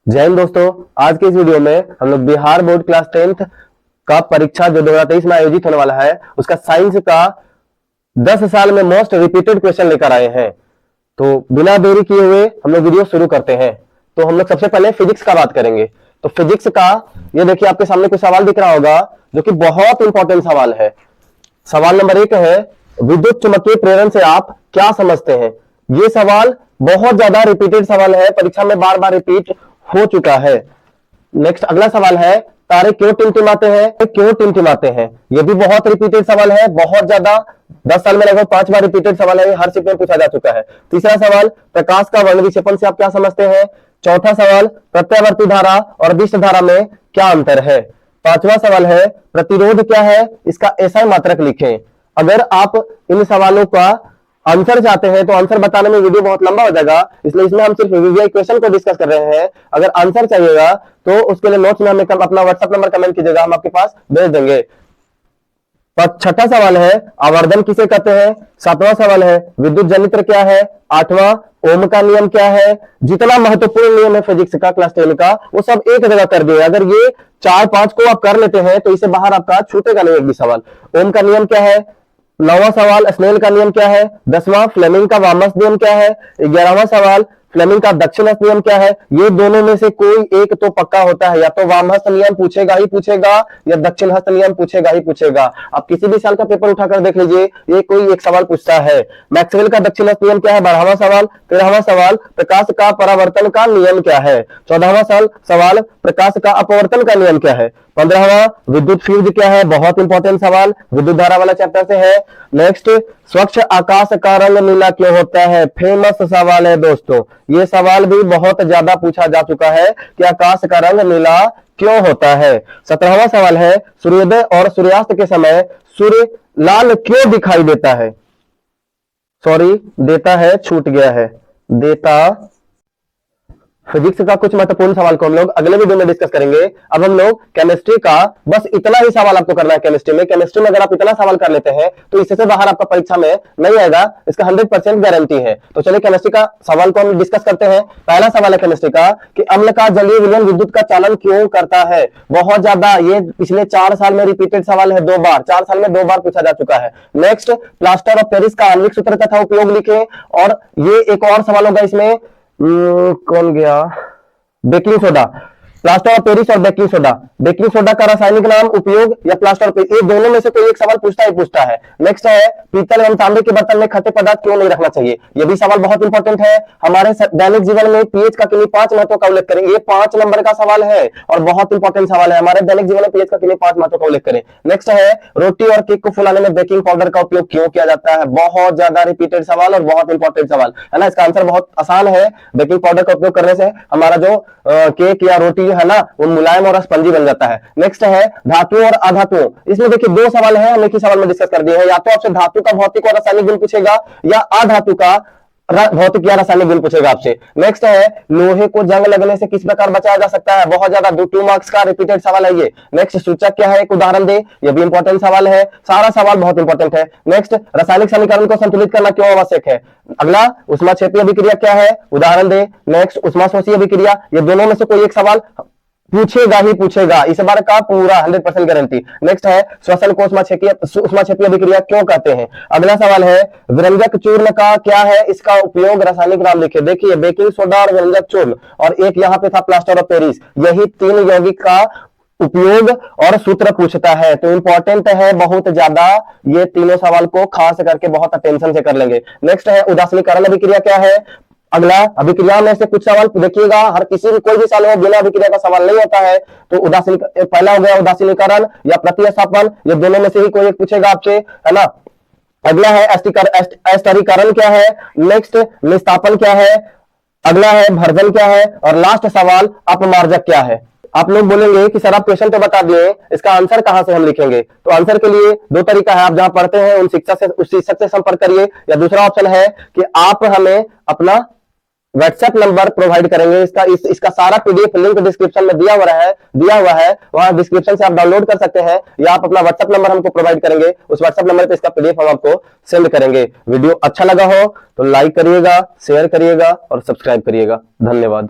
जय हिंद दोस्तों। आज के इस वीडियो में हम लोग बिहार बोर्ड क्लास 10th का परीक्षा जो 2023 में आयोजित होने वाला है उसका साइंस का 10 साल में मोस्ट रिपीटेड क्वेश्चन लेकर आए हैं। तो बिना देरी किए हुए हम लोग वीडियो शुरू करते हैं। तो हम लोग सबसे पहले फिजिक्स का बात करेंगे। तो फिजिक्स का ये देखिए आपके सामने कुछ सवाल दिख रहा होगा जो कि बहुत इंपॉर्टेंट सवाल है। सवाल नंबर 1 है, विद्युत चुंबकीय प्रेरण से आप क्या समझते हैं। ये सवाल बहुत ज्यादा रिपीटेड सवाल है, परीक्षा में बार बार रिपीट हो चुका है। नेक्स्ट अगला सवाल है, तारे क्यों टिमटिमाते हैं, क्यों टिमटिमाते हैं। ये भी बहुत रिपीटेड सवाल है, बहुत ज्यादा 10 साल में लगभग 5 बार रिपीटेड सवाल है, हर शिफ्ट में पूछा जा चुका है। तीसरा सवाल, प्रकाश का वर्ण विक्षेपण से आप क्या समझते हैं। चौथा सवाल, प्रत्यावर्ती धारा और विष्ट धारा में क्या अंतर है। पांचवा सवाल है, प्रतिरोध क्या है, इसका ऐसा मात्रक लिखें। अगर आप इन सवालों का आंसर चाहते हैं तो आंसर बताने में वीडियो बहुत लंबा हो जाएगा, इसलिए इसमें हम सिर्फ वीवीआई क्वेश्चन को डिस्कस कर रहे हैं। अगर आंसर चाहिएगा तो उसके लिए नोट्स में हमें अपना व्हाट्सएप नंबर कमेंट कीजिएगा, हम आपके पास भेज देंगे। छठा सवाल है, आवर्धन किसे कहते हैं। सातवां सवाल है, विद्युत जनित्र क्या है। आठवां, ओम का नियम क्या है। जितना महत्वपूर्ण नियम है फिजिक्स का क्लास 10 का वो सब एक जगह कर दिए। अगर ये 4-5 को आप कर लेते हैं तो इससे बाहर आपका छूटेगा नहीं एक भी सवाल। ओम का नियम क्या है। 9वां सवाल, स्नेल का नियम क्या है। 10वां, फ्लेमिंग का वामस नियम क्या है। 11वां सवाल, फ्लेमिंग का दक्षिणस्थ नियम क्या है। ये दोनों में से कोई एक तो पक्का होता है, या तो वामहस्त नियम पूछेगा ही पूछेगा या दक्षिणहस्त नियम पूछेगा ही पूछेगा। आप किसी भी साल का पेपर उठाकर देख लीजिए, ये कोई एक सवाल पूछता है। मैक्सवेल का दक्षिणहस्त नियम क्या है, 12वां सवाल। 13वां सवाल, प्रकाश का परावर्तन का नियम क्या है। 14वां सवाल, प्रकाश का अपवर्तन का नियम क्या है। 15वां, विद्युत फ्यूज क्या है, बहुत इंपॉर्टेंट सवाल, विद्युत धारा वाला चैप्टर से है। नेक्स्ट, स्वच्छ आकाश का रंग नीला क्यों होता है, फेमस सवाल है दोस्तों। ये सवाल भी बहुत ज्यादा पूछा जा चुका है कि आकाश का रंग नीला क्यों होता है। 17वां सवाल है, सूर्योदय और सूर्यास्त के समय सूर्य लाल क्यों दिखाई देता है। सॉरी, देता है छूट गया है, देता। फिजिक्स का कुछ महत्वपूर्ण सवाल को हम लोग अगले वीडियो में डिस्कस करेंगे। अब हम लोग केमिस्ट्री का बस इतना ही सवाल आपको करना है। केमिस्ट्री में अगर आप इतना सवाल कर लेते हैं तो इससे बाहर आपका परीक्षा में नहीं आएगा, इसका 100% गारंटी है। तो चलिए केमिस्ट्री का सवाल को हम डिस्कस करते हैं। पहला सवाल है केमिस्ट्री का कि अम्ल का जलीय विलयन विद्युत का चालन क्यों करता है। बहुत ज्यादा ये पिछले 4 साल में रिपीटेड सवाल है, 2 बार, 4 साल में 2 बार पूछा जा चुका है। नेक्स्ट, प्लास्टर ऑफ पेरिस का आणविक सूत्र तथा उपयोग लिखें। और ये एक और सवाल होगा इसमें, कौन गया, baking soda, plaster of Paris और बेकिंग सोडा। बेकिंग सोडा का रासायनिक नाम, उपयोग या प्लास्टर ऑफ पेरिस, ये दोनों में से कोई एक सवाल पूछता है। नेक्स्ट है, पीतल एवं तांबे के बर्तन में खट्टे पदार्थ क्यों नहीं रखना चाहिए। ये भी सवाल बहुत इंपॉर्टेंट है। हमारे दैनिक जीवन में पीएच का किन्हीं 5 महत्व का उल्लेख करेंगे। ये 5 नंबर का सवाल है और बहुत इंपॉर्टेंट सवाल है। हमारे दैनिक जीवन में पीएच का किन्हीं 5 महत्व का उल्लेख करें। नेक्स्ट है, रोटी और केक को फुलाने में बेकिंग पाउडर का उपयोग क्यों किया जाता है। बहुत ज्यादा रिपीटेड सवाल और बहुत इंपॉर्टेंट सवाल है ना। इसका आंसर बहुत आसान है, बेकिंग पाउडर का उपयोग करने से हमारा जो केक या रोटी है ना वो मुलायम और स्पंजी बन जाता है। नेक्स्ट है, धातुओं और अधातुओं। इसमें देखिए 2 सवाल है, हम एक ही सवाल में डिस्कस कर दिए हैं। या तो आपसे धातु का भौतिक और रासायनिक गुण पूछेगा या अधातु का भौतिक या रासायनिक गुण पूछेगा आपसे। नेक्स्ट है, लोहे को जंग लगने से किस प्रकार बचाया जा सकता है। बहुत ज्यादा 2 मार्क्स का रिपीटेड सवाल है ये। नेक्स्ट, सूचक क्या है, एक उदाहरण दे। ये भी इंपॉर्टेंट सवाल है, सारा सवाल बहुत इंपॉर्टेंट है। नेक्स्ट, रासायनिक समीकरण को संतुलित करना क्यों आवश्यक है। अगला, उष्माक्षेपीय अभिक्रिया क्या है, उदाहरण दे। नेक्स्ट, उष्माशोषी अभिक्रिया। ये दोनों में से कोई एक सवाल पूछेगा ही पूछेगा, इस बार का पूरा 100% गारंटी। नेक्स्ट है, श्वसन को उष्माक्षेपीय अभिक्रिया क्यों कहते हैं। अगला सवाल है, व्यंजक चूर्ण का क्या है, इसका उपयोग, रासायनिक नाम लिखे। देखिए, बेकिंग सोडा और व्यंजक चूर्ण, और एक यहाँ पे था प्लास्टर ऑफ पेरिस। यही 3 यौगिक का उपयोग और सूत्र पूछता है, तो इंपॉर्टेंट है बहुत ज्यादा। ये तीनों सवाल को खास करके बहुत अटेंशन से कर लेंगे। नेक्स्ट है, उदासीनीकरण अभिक्रिया क्या है। अगला, अभिक्रिया में से कुछ सवाल देखिएगा, हर किसी भी कोई भी साल में बिना अभिक्रिया का सवाल नहीं होता है। तो पहला हो गया उदासीनीकरण या प्रतिस्थापन, ये दोनों में से ही कोई एक पूछेगा आपसे, है ना। अगला है, अस्थिरीकरण क्या है। नेक्स्ट, निस्तापन क्या है। अगला है, भर्जन क्या है। और लास्ट सवाल, अपमार्जक क्या है। आप लोग बोलेंगे कि सर आप क्वेश्चन तो बता दिए, इसका आंसर कहां से हम लिखेंगे। तो आंसर के लिए 2 तरीका है, आप जहां पढ़ते हैं उस शिक्षक से संपर्क करिए, या दूसरा ऑप्शन है कि आप हमें अपना व्हाट्सएप नंबर प्रोवाइड करेंगे। इसका सारा पीडीएफ लिंक डिस्क्रिप्शन में दिया हुआ है, वहां डिस्क्रिप्शन से आप डाउनलोड कर सकते हैं, या आप अपना व्हाट्सएप नंबर हमको प्रोवाइड करेंगे, उस व्हाट्सएप नंबर पे इसका पीडीएफ हम आपको सेंड करेंगे। वीडियो अच्छा लगा हो तो लाइक करिएगा, शेयर करिएगा और सब्सक्राइब करिएगा। धन्यवाद।